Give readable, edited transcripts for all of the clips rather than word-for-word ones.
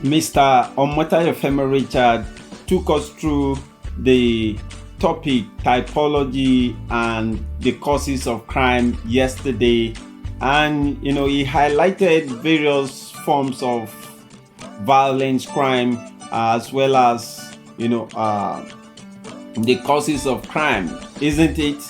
Mr. Omotayefemi Richard took us through the topic typology and the causes of crime yesterday, and he highlighted various forms of violence crime as well as the causes of crime, isn't it,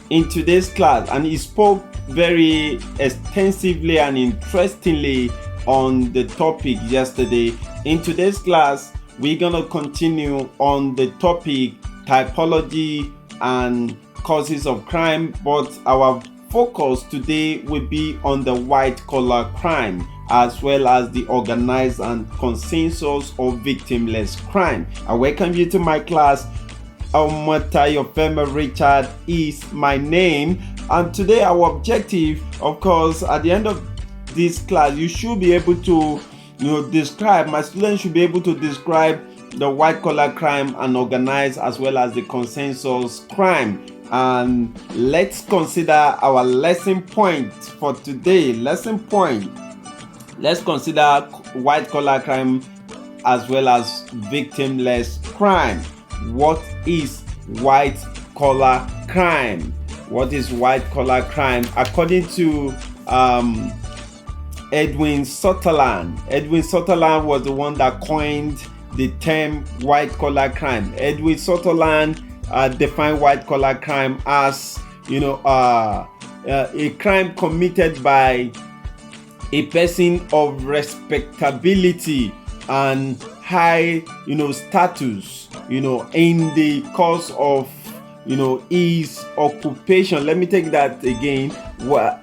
in today's class. And he spoke very extensively and interestingly on the topic yesterday. In today's class, we're gonna continue on the topic typology and causes of crime, but our focus today will be on the white collar crime as well as the organized and consensus or victimless crime. I welcome you to my class. Omotayefemi Richard is my name, and today our objective, of course, at the end of this class, you should be able to describe, my students should be able to describe the white collar crime and organized as well as the consensus crime. And let's consider our lesson point for today. Lesson point, let's consider white collar crime as well as victimless crime. What is white collar crime? What is white collar crime? According to Edwin Sutherland. Edwin Sutherland was the one that coined the term white collar crime. Edwin Sutherland defined white collar crime as a crime committed by a person of respectability and high status in the course of his occupation. Let me take that again.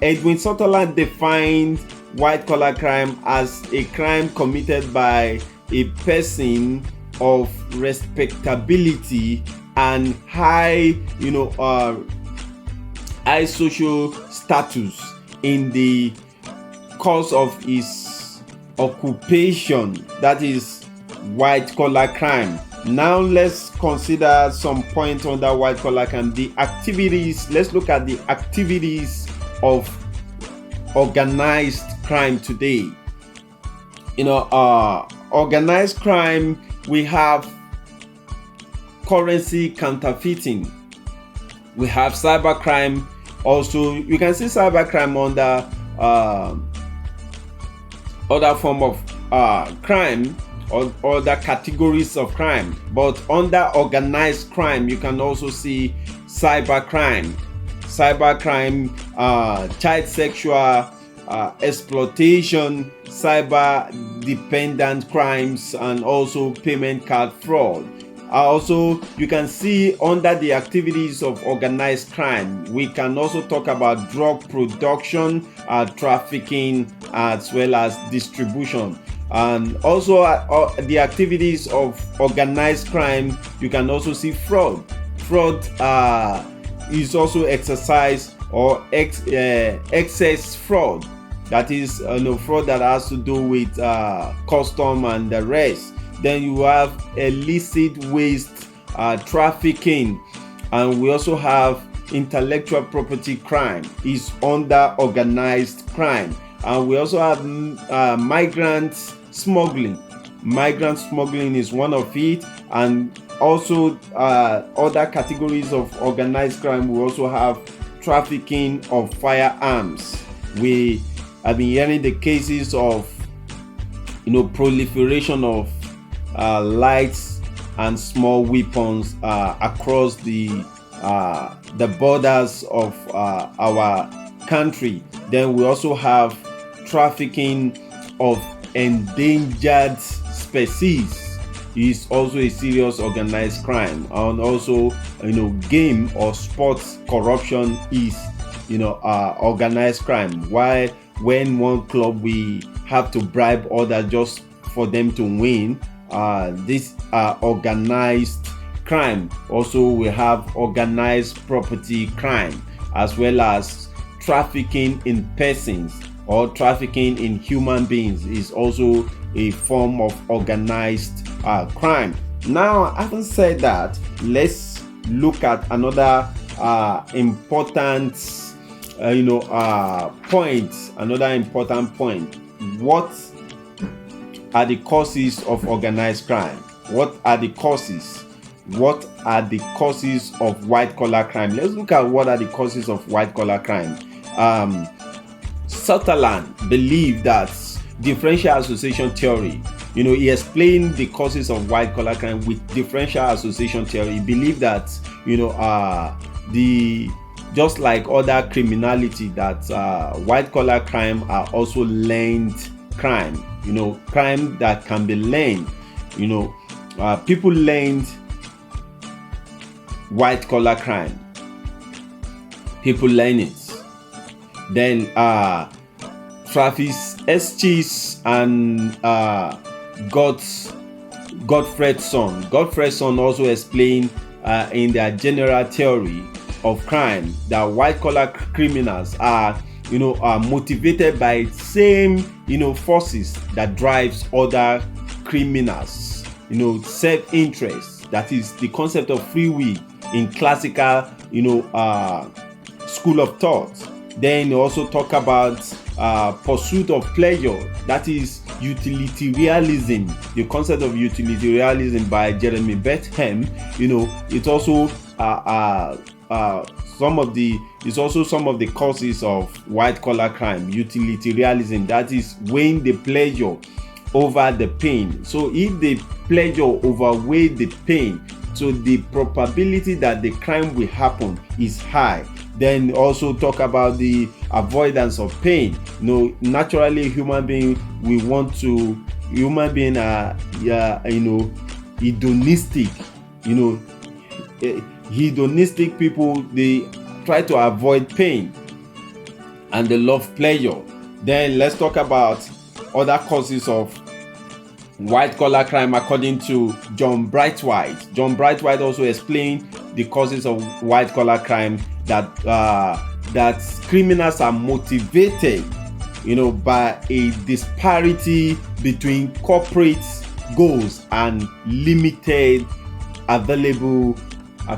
Edwin Sutherland defined white collar crime as a crime committed by a person of respectability and high high social status in the course of his occupation. That is white collar crime. Now let's consider some points on that white collar crime. The activities, let's look at the activities of organized crime today. Organized crime, we have currency counterfeiting, we have cybercrime. Also, you can see cybercrime under other form of crime or other categories of crime, but under organized crime you can also see cybercrime, child sexual exploitation, cyber dependent crimes, and also payment card fraud. Also, you can see under the activities of organized crime, we can also talk about drug production, trafficking, as well as distribution. And also the activities of organized crime, you can also see fraud. Fraud is also exercise or excess fraud. That is fraud that has to do with custom and the rest. Then you have illicit waste trafficking, and we also have intellectual property crime is under organized crime. And we also have migrant smuggling. Migrant smuggling is one of it, and also other categories of organized crime. We also have trafficking of firearms. We have been hearing the cases of proliferation of light and small weapons across the borders of our country. Then we also have trafficking of endangered species is also a serious organized crime. And also game or sports corruption is organized crime. Why when one club we have to bribe others just for them to win, this organized crime. Also we have organized property crime, as well as trafficking in persons or trafficking in human beings is also a form of organized crime. Now, having said that, let's look at another important point. What are the causes of organized crime? What are the causes? What are the causes of white collar crime? Let's look at what are the causes of white collar crime. Sutherland believed that differential association theory, he explained the causes of white collar crime with differential association theory. He believed that, just like other criminality, that white collar crime are also learned crime, crime that can be learned. People learned white collar crime. People learn it. Then Travis Estes and Gottfredson also explained in their general theory of crime that white collar criminals are motivated by same forces that drives other criminals. Self-interest, that is the concept of free will in classical school of thought. Then also talk about pursuit of pleasure, that is utilitarianism, the concept of utilitarianism by Jeremy Bentham. It's also some of the causes of white collar crime. Utilitarianism, that is weighing the pleasure over the pain. So if the pleasure overweigh the pain, so the probability that the crime will happen is high. Then also talk about the avoidance of pain. Naturally human being are hedonistic. Hedonistic people, they try to avoid pain and they love pleasure. Then let's talk about other causes of white collar crime according to John Brightwhite. John Brightwhite also explained the causes of white collar crime, that criminals are motivated by a disparity between corporate goals and limited available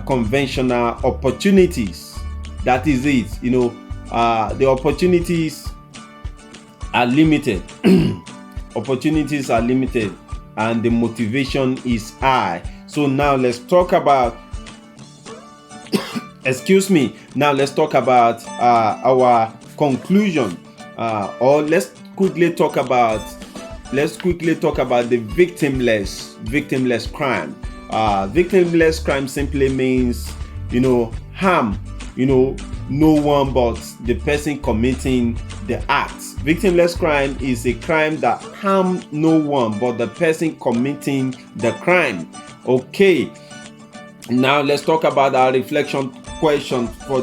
conventional opportunities. That is it. The opportunities are limited. Opportunities are limited and the motivation is high. So now let's talk about let's talk about our conclusion, or let's quickly talk about the victimless crime. Victimless crime simply means harm no one but the person committing the act. Victimless crime is a crime that harm no one but the person committing the crime. Okay, now let's talk about our reflection question for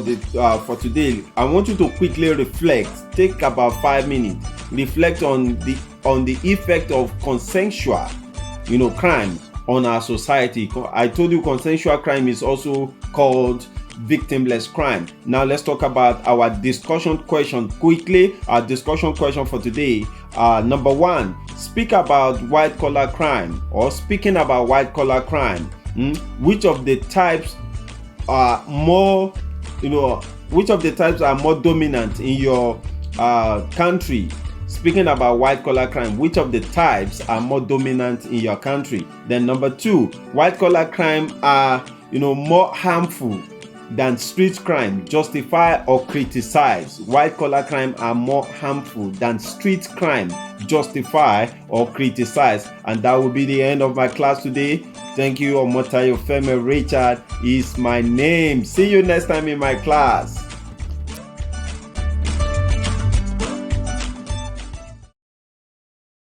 today. I want you to quickly reflect. Take about 5 minutes. Reflect on the effect of consensual crime on our society. I told you consensual crime is also called victimless crime. Now let's talk about our discussion question quickly. Our discussion question for today, number 1, speak about white collar crime, or speaking about white collar crime. Which of the types are more dominant in your country? Speaking about white collar crime, which of the types are more dominant in your country? Then number 2, white collar crime are more harmful than street crime. Justify or criticize. White collar crime are more harmful than street crime. Justify or criticize. And that will be the end of my class today. Thank you. Omotayo Femi Richard is my name. See you next time in my class.